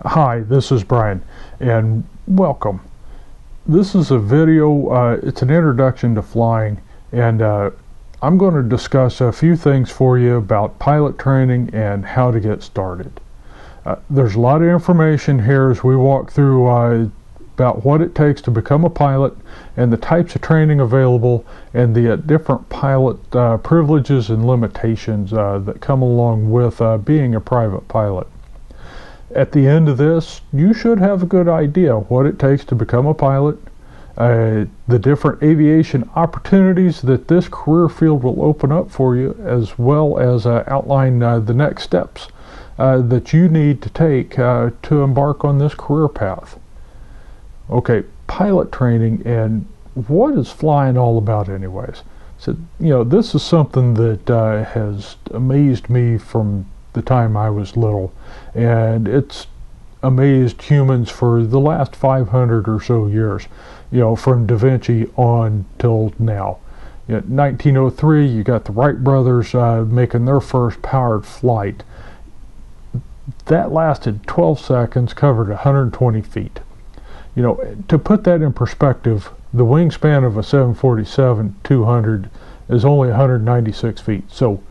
Hi, this is Brian, and welcome. This is a video, it's an introduction to flying, and I'm going to discuss a few things for you about pilot training and how to get started. There's a lot of information here as we walk through about what it takes to become a pilot and the types of training available and the different pilot privileges and limitations that come along with being a private pilot. At the end of this, you should have a good idea what it takes to become a pilot, the different aviation opportunities that this career field will open up for you, as well as outline the next steps that you need to take to embark on this career path. Okay, pilot training, and what is flying all about anyways? So, this is something that has amazed me from the time I was little, and it's amazed humans for the last 500 or so years, from Da Vinci on till now. In 1903, you got the Wright brothers making their first powered flight. That lasted 12 seconds, covered 120 feet. To put that in perspective, the wingspan of a 747-200 is only 196 feet. So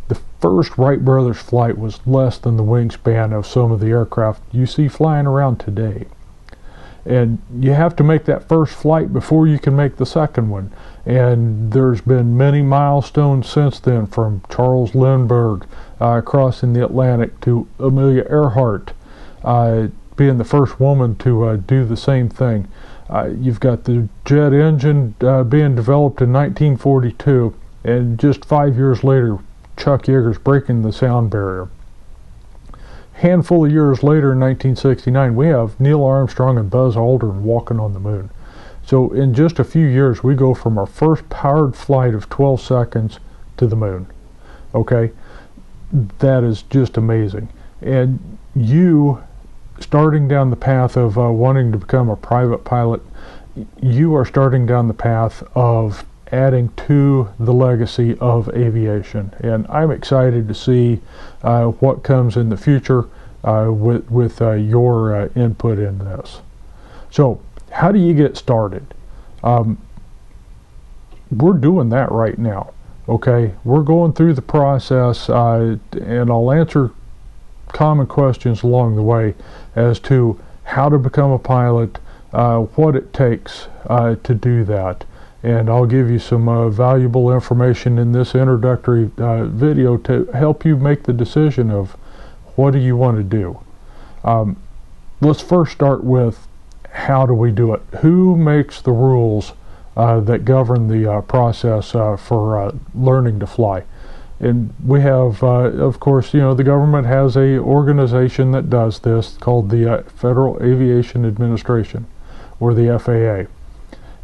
the first Wright brothers flight was less than the wingspan of some of the aircraft you see flying around today. And you have to make that first flight before you can make the second one. And there's been many milestones since then, from Charles Lindbergh crossing the Atlantic to Amelia Earhart being the first woman to do the same thing. You've got the jet engine being developed in 1942, and just 5 years later, Chuck Yeager's breaking the sound barrier. Handful of years later, in 1969, we have Neil Armstrong and Buzz Aldrin walking on the moon. So in just a few years, we go from our first powered flight of 12 seconds to the moon. Okay, that is just amazing. And you, starting down the path of wanting to become a private pilot, you are starting down the path of adding to the legacy of aviation, and I'm excited to see what comes in the future with your input in this. So, how do you get started? We're doing that right now. Okay, we're going through the process, and I'll answer common questions along the way as to how to become a pilot, what it takes to do that. And I'll give you some valuable information in this introductory video to help you make the decision of what do you want to do. Let's first start with, how do we do it? Who makes the rules that govern the process for learning to fly? And we have, of course, the government has a organization that does this called the Federal Aviation Administration, or the FAA.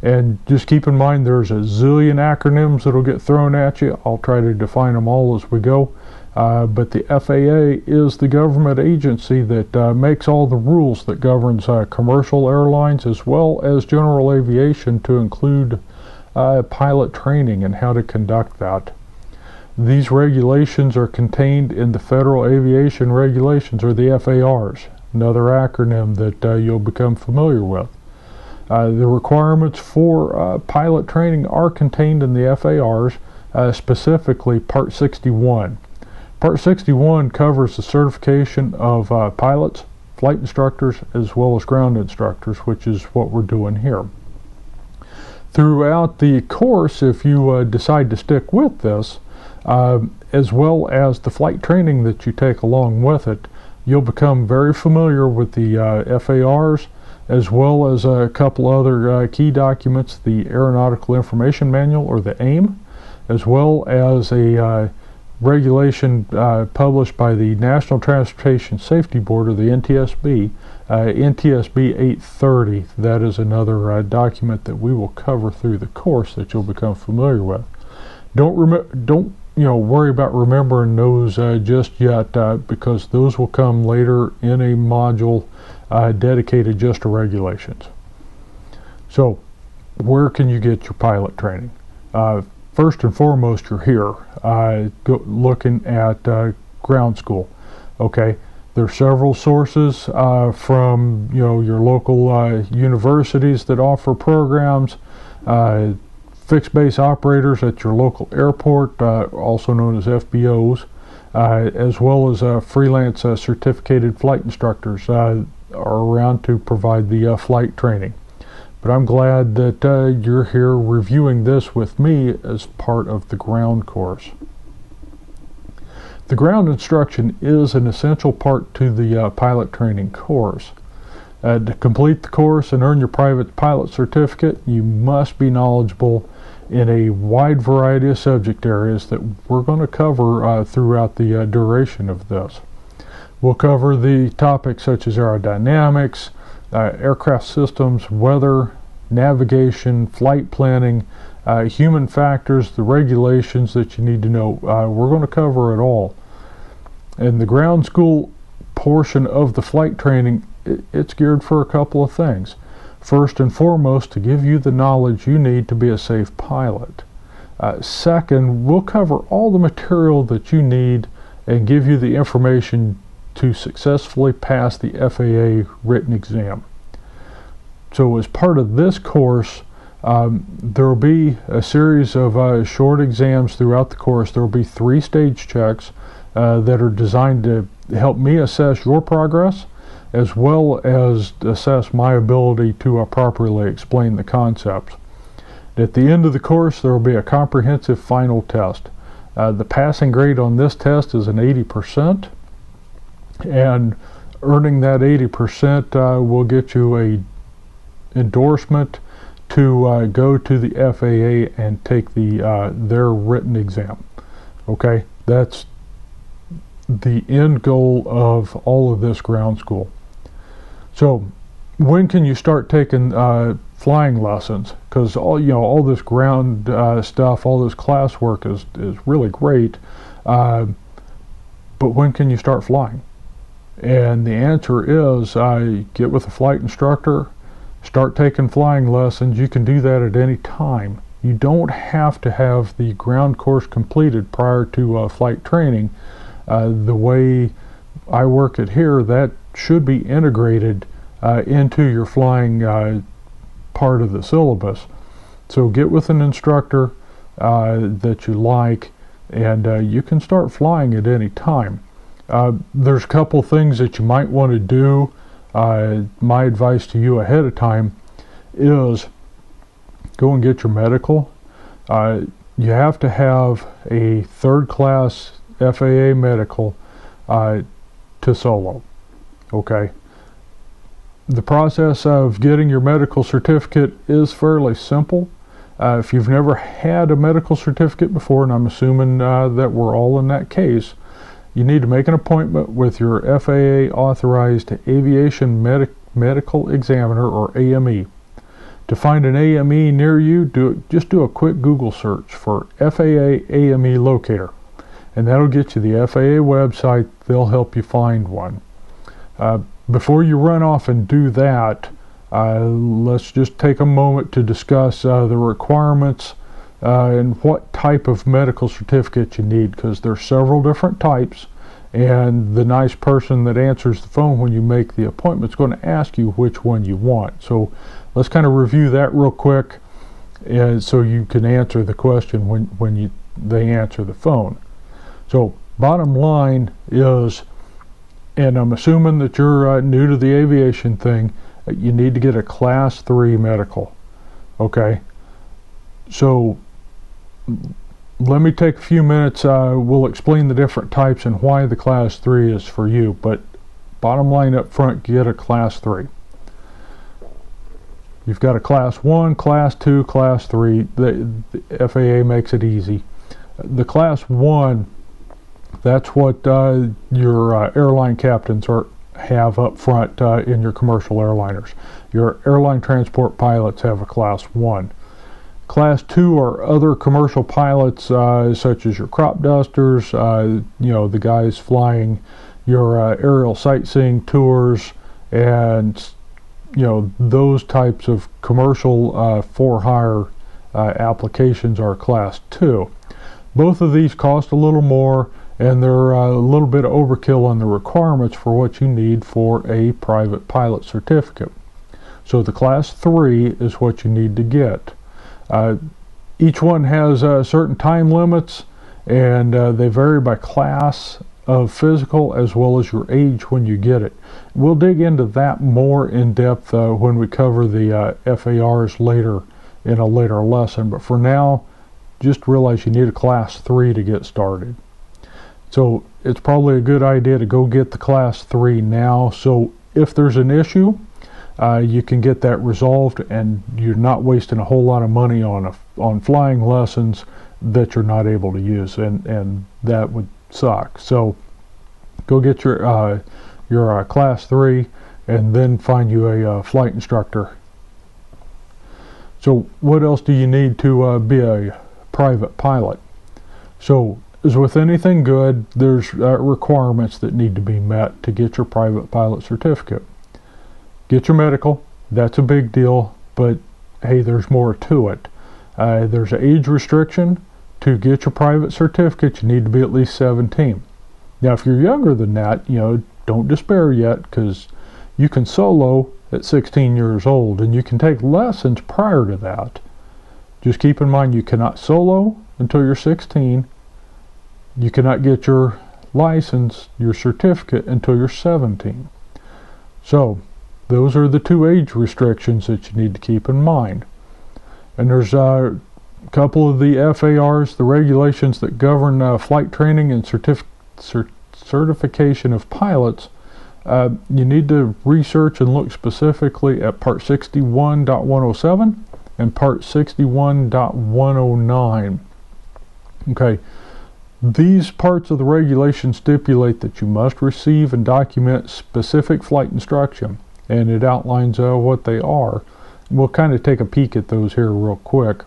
And just keep in mind, there's a zillion acronyms that'll get thrown at you. I'll try to define them all as we go. But the FAA is the government agency that makes all the rules that governs commercial airlines as well as general aviation, to include pilot training and how to conduct that. These regulations are contained in the Federal Aviation Regulations, or the FARs, another acronym that you'll become familiar with. The requirements for pilot training are contained in the FARs, specifically Part 61. Part 61 covers the certification of pilots, flight instructors, as well as ground instructors, which is what we're doing here. Throughout the course, if you decide to stick with this, as well as the flight training that you take along with it, you'll become very familiar with the FARs, as well as a couple other key documents, the Aeronautical Information Manual, or the AIM, as well as a regulation published by the National Transportation Safety Board, or the NTSB, NTSB 830. That is another document that we will cover through the course that you'll become familiar with. Don't worry about remembering those just yet, because those will come later in a module dedicated just to regulations. So, where can you get your pilot training? First and foremost, you're here looking at ground school. Okay, There are several sources from your local universities that offer programs, fixed base operators at your local airport, also known as FBOs, as well as freelance certificated flight instructors are around to provide the flight training. But I'm glad that you're here reviewing this with me as part of the ground course. The ground instruction is an essential part to the pilot training course. To complete the course and earn your private pilot certificate, you must be knowledgeable in a wide variety of subject areas that we're going to cover throughout the duration of this. We'll cover the topics such as aerodynamics, aircraft systems, weather, navigation, flight planning, human factors, the regulations that you need to know. We're going to cover it all. And the ground school portion of the flight training, it's geared for a couple of things. First and foremost, to give you the knowledge you need to be a safe pilot. Second, we'll cover all the material that you need and give you the information to successfully pass the FAA written exam. So as part of this course, there will be a series of short exams throughout the course. There will be 3 stage checks that are designed to help me assess your progress, as well as assess my ability to properly explain the concepts. At the end of the course, there will be a comprehensive final test. The passing grade on this test is an 80%, and earning that 80% will get you a endorsement to go to the FAA and take their written exam. Okay, that's the end goal of all of this ground school. So when can you start taking flying lessons? Because all this ground stuff, all this classwork is really great, but when can you start flying? And the answer is get with a flight instructor, start taking flying lessons. You can do that at any time. You don't have to have the ground course completed prior to flight training. The way I work it here, that should be integrated into your flying part of the syllabus. So get with an instructor that you like, and you can start flying at any time. There's a couple things that you might want to do. My advice to you ahead of time is go and get your medical. You have to have a 3rd class FAA medical to solo. Okay. The process of getting your medical certificate is fairly simple. If you've never had a medical certificate before, and I'm assuming that we're all in that case, you need to make an appointment with your FAA authorized aviation medical examiner, or AME. To find an AME near you, just do a quick Google search for FAA AME locator, and that'll get you the FAA website. They'll help you find one. Before you run off and do that, let's just take a moment to discuss the requirements and what type of medical certificate you need, because there's several different types, and the nice person that answers the phone when you make the appointment is going to ask you which one you want. So let's kind of review that real quick, and so you can answer the question when they answer the phone. So bottom line is, and I'm assuming that you're new to the aviation thing, you need to get a Class 3 medical. Okay, so let me take a few minutes. We'll explain the different types and why the Class 3 is for you, but bottom line up front, get a Class 3. You've got a Class 1, Class 2, Class 3. The FAA makes it easy. The Class 1, that's what your airline captains have up front in your commercial airliners. Your airline transport pilots have a Class 1. Class 2 are other commercial pilots, such as your crop dusters, the guys flying your aerial sightseeing tours, and those types of commercial for-hire applications are Class 2. Both of these cost a little more, and they're a little bit of overkill on the requirements for what you need for a private pilot certificate. So the Class 3 is what you need to get. Each one has certain time limits, and they vary by class of physical as well as your age when you get it. We'll dig into that more in depth when we cover the FARs later in a later lesson, but for now, just realize you need a Class 3 to get started. So it's probably a good idea to go get the Class 3 now, so if there's an issue, you can get that resolved and you're not wasting a whole lot of money on flying lessons that you're not able to use, and that would suck. So go get your Class 3 and then find you a flight instructor. So what else do you need to be a private pilot? So as with anything good, there's requirements that need to be met to get your private pilot certificate. Get your medical, that's a big deal, but hey, there's more to it. There's an age restriction. To get your private certificate, you need to be at least 17. Now, if you're younger than that, don't despair yet, because you can solo at 16 years old, and you can take lessons prior to that. Just keep in mind, you cannot solo until you're 16. You cannot get your license, your certificate, until you're 17. So, those are the two age restrictions that you need to keep in mind. And there's a couple of the FARs, the regulations that govern flight training and certification of pilots. You need to research and look specifically at Part 61.107 and Part 61.109. Okay, these parts of the regulation stipulate that you must receive and document specific flight instruction, and it outlines what they are. We'll kind of take a peek at those here real quick.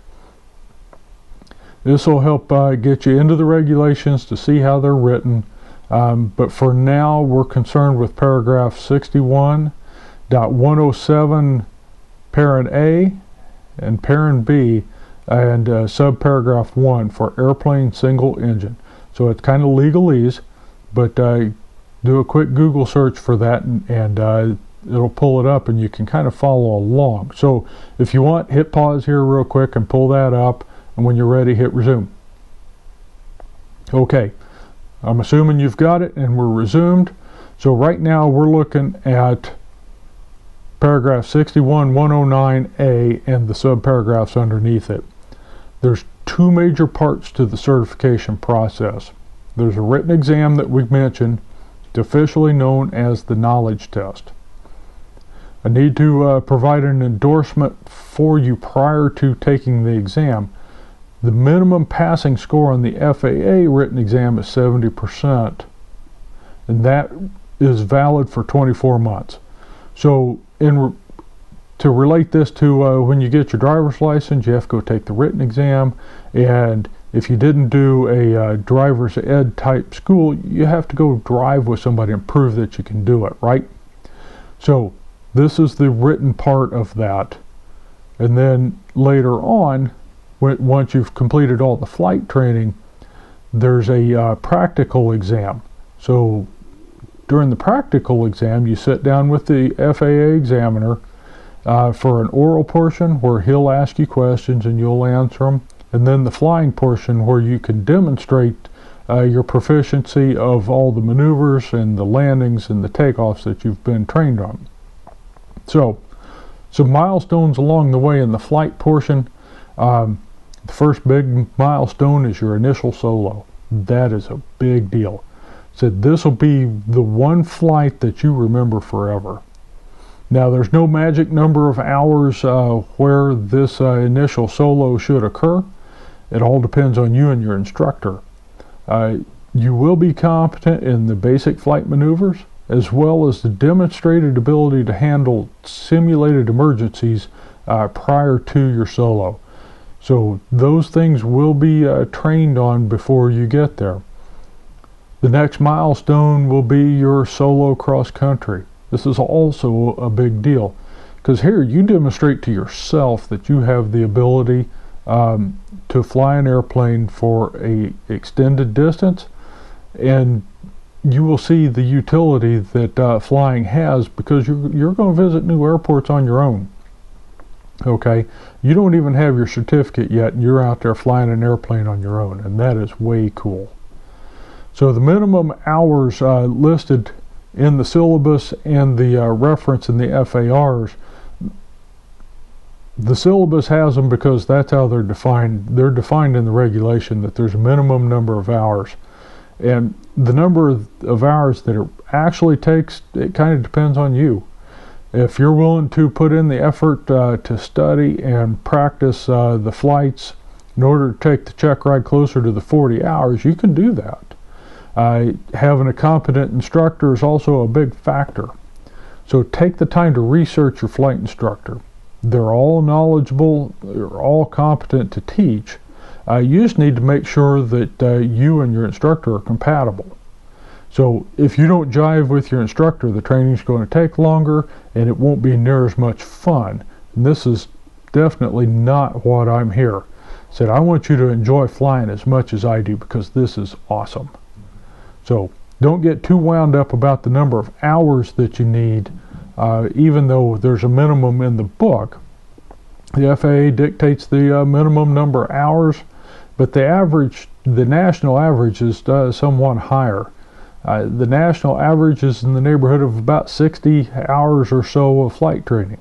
This will help get you into the regulations to see how they're written, but for now we're concerned with paragraph 61.107 parent A and parent B, and subparagraph 1 for airplane single engine. So it's kind of legalese, but do a quick Google search for that, and it'll pull it up and you can kind of follow along. So if you want, hit pause here real quick and pull that up, and when you're ready, hit resume. Okay, I'm assuming you've got it and we're resumed. So right now we're looking at paragraph 61.109A and the subparagraphs underneath it. There's two major parts to the certification process. There's a written exam that we've mentioned, officially known as the knowledge test. I need to provide an endorsement for you prior to taking the exam. The minimum passing score on the FAA written exam is 70%, and that is valid for 24 months. So to relate this to when you get your driver's license, you have to go take the written exam, and if you didn't do a driver's ed type school, you have to go drive with somebody and prove that you can do it, right? So this is the written part of that, and then later on, once you've completed all the flight training, there's a practical exam. So during the practical exam, you sit down with the FAA examiner for an oral portion where he'll ask you questions and you'll answer them, and then the flying portion where you can demonstrate your proficiency of all the maneuvers and the landings and the takeoffs that you've been trained on. So some milestones along the way in the flight portion. The first big milestone is your initial solo. That is a big deal. So this will be the one flight that you remember forever. Now there's no magic number of hours where this initial solo should occur. It all depends on you and your instructor. You will be competent in the basic flight maneuvers, as well as the demonstrated ability to handle simulated emergencies prior to your solo. So those things will be trained on before you get there. The next milestone will be your solo cross country. This is also a big deal, because here you demonstrate to yourself that you have the ability to fly an airplane for a extended distance, and you will see the utility that flying has, because you're going to visit new airports on your own. Okay, you don't even have your certificate yet, and you're out there flying an airplane on your own, and that is way cool. So the minimum hours listed in the syllabus and the reference in the FARs, the syllabus has them because that's how they're defined. They're defined in the regulation that there's a minimum number of hours. And the number of hours that it actually takes, it kind of depends on you. If you're willing to put in the effort to study and practice the flights in order to take the check ride closer to the 40 hours, you can do that. Having a competent instructor is also a big factor. So take the time to research your flight instructor. They're all knowledgeable, they're all competent to teach. You just need to make sure that you and your instructor are compatible. So if you don't jive with your instructor, the training's going to take longer and it won't be near as much fun. And this is definitely not what I'm here. I said, I want you to enjoy flying as much as I do, because this is awesome. So don't get too wound up about the number of hours that you need, even though there's a minimum in the book. The FAA dictates the minimum number of hours, but the national average is somewhat higher. The national average is in the neighborhood of about 60 hours or so of flight training.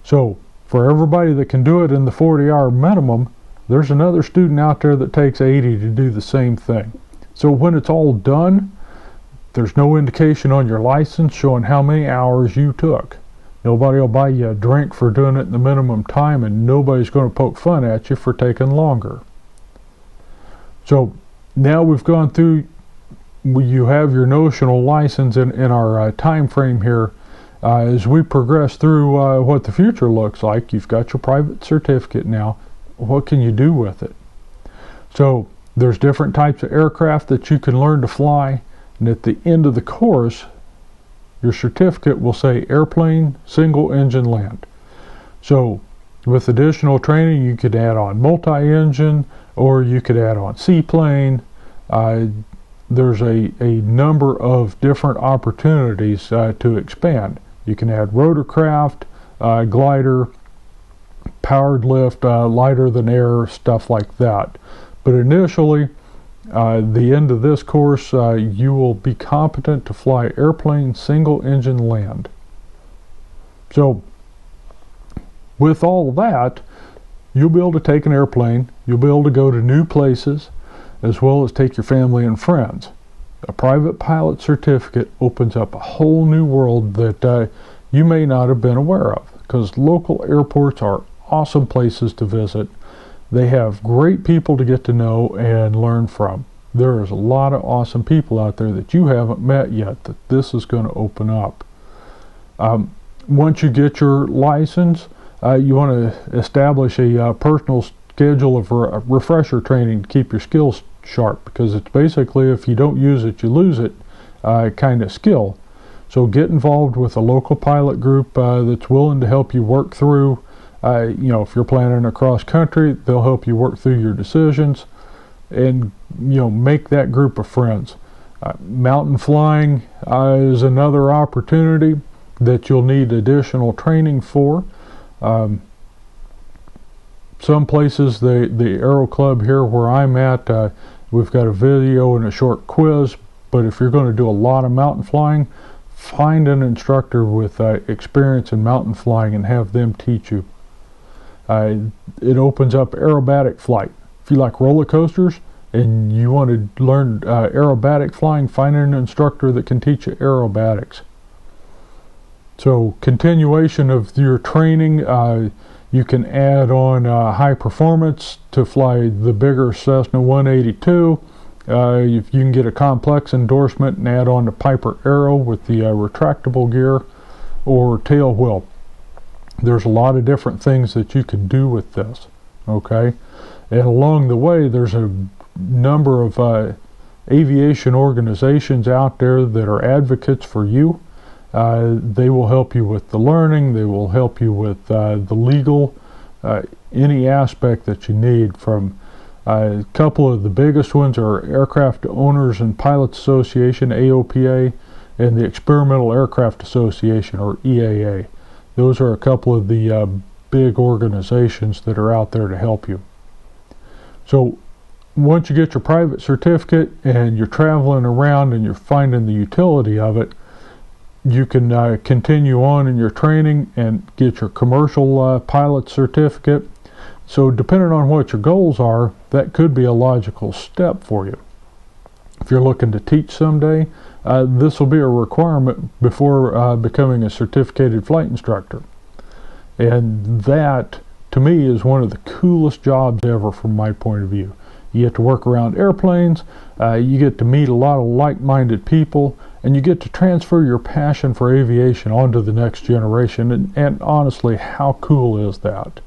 So for everybody that can do it in the 40-hour minimum, there's another student out there that takes 80 to do the same thing. So when it's all done, there's no indication on your license showing how many hours you took. Nobody will buy you a drink for doing it in the minimum time, and nobody's going to poke fun at you for taking longer. So now we've gone through, you have your notional license in our time frame here. As we progress through what the future looks like, you've got your private certificate now. What can you do with it? So there's different types of aircraft that you can learn to fly, and at the end of the course, your certificate will say airplane, single engine land. So with additional training, you could add on multi-engine, or you could add on seaplane. There's a number of different opportunities to expand. You can add rotorcraft, glider, powered lift, lighter than air, stuff like that. But initially, the end of this course, you will be competent to fly airplane, single engine land. So with all that, you'll be able to take an airplane, you'll be able to go to new places, as well as take your family and friends. A private pilot certificate opens up a whole new world that you may not have been aware of, because local airports are awesome places to visit. They have great people to get to know and learn from. There is a lot of awesome people out there that you haven't met yet that this is going to open up. Once you get your license, you want to establish a personal schedule of refresher training to keep your skills sharp, because it's basically, if you don't use it, you lose it kind of skill. So get involved with a local pilot group that's willing to help you work through. If you're planning across country, they'll help you work through your decisions, and make that group of friends. Mountain flying is another opportunity that you'll need additional training for. Some places, the Aero Club here where I'm at, we've got a video and a short quiz, but if you're going to do a lot of mountain flying, find an instructor with experience in mountain flying and have them teach you. It opens up aerobatic flight. If you like roller coasters and you want to learn aerobatic flying, find an instructor that can teach you aerobatics. So continuation of your training, you can add on high performance to fly the bigger Cessna 182. If you can get a complex endorsement and add on the Piper Aero with the retractable gear or tail wheel. There's a lot of different things that you can do with this, okay? And along the way, there's a number of aviation organizations out there that are advocates for you. They will help you with the learning, they will help you with the legal, any aspect that you need, from A couple of the biggest ones are Aircraft Owners and Pilots Association, AOPA, and the Experimental Aircraft Association, or EAA. Those are a couple of the big organizations that are out there to help you. So once you get your private certificate and you're traveling around and you're finding the utility of it, you can continue on in your training and get your commercial pilot certificate. So depending on what your goals are, that could be a logical step for you. If you're looking to teach someday, this will be a requirement before becoming a certificated flight instructor. And that, to me, is one of the coolest jobs ever from my point of view. You get to work around airplanes, you get to meet a lot of like-minded people, and you get to transfer your passion for aviation onto the next generation. And honestly, how cool is that?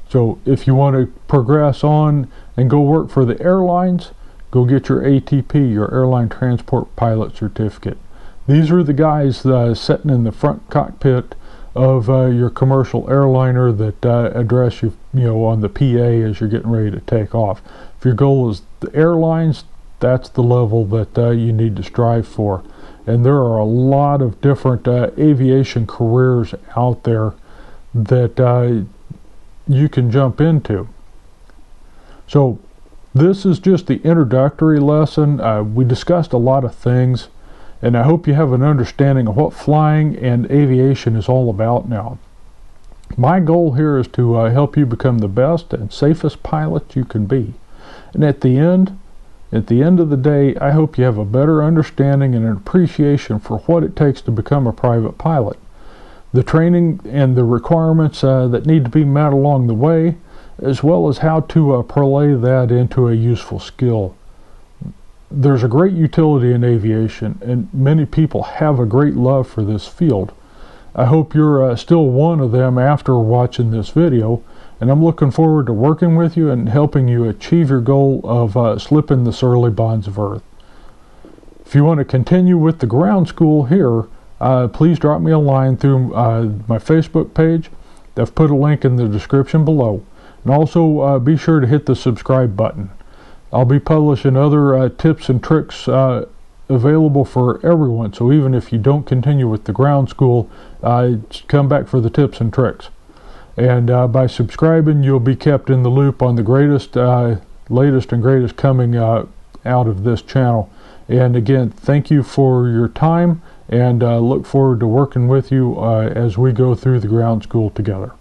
So if you want to progress on and go work for the airlines, go get your ATP, your Airline Transport Pilot Certificate. These are the guys sitting in the front cockpit of your commercial airliner that address you, on the PA as you're getting ready to take off. If your goal is the airlines, that's the level that you need to strive for. And there are a lot of different aviation careers out there that you can jump into. So this is just the introductory lesson. We discussed a lot of things, and I hope you have an understanding of what flying and aviation is all about now. My goal here is to help you become the best and safest pilot you can be. And at the end of the day, I hope you have a better understanding and an appreciation for what it takes to become a private pilot. The training and the requirements that need to be met along the way, as well as how to parlay that into a useful skill. There's a great utility in aviation, and many people have a great love for this field. I hope you're still one of them after watching this video, and I'm looking forward to working with you and helping you achieve your goal of slipping the surly bonds of Earth. If you want to continue with the ground school here, please drop me a line through my Facebook page. I've put a link in the description below. And also be sure to hit the subscribe button. I'll be publishing other tips and tricks available for everyone. So even if you don't continue with the ground school, come back for the tips and tricks. And by subscribing, you'll be kept in the loop on the latest and greatest coming out of this channel. And again, thank you for your time, and look forward to working with you as we go through the ground school together.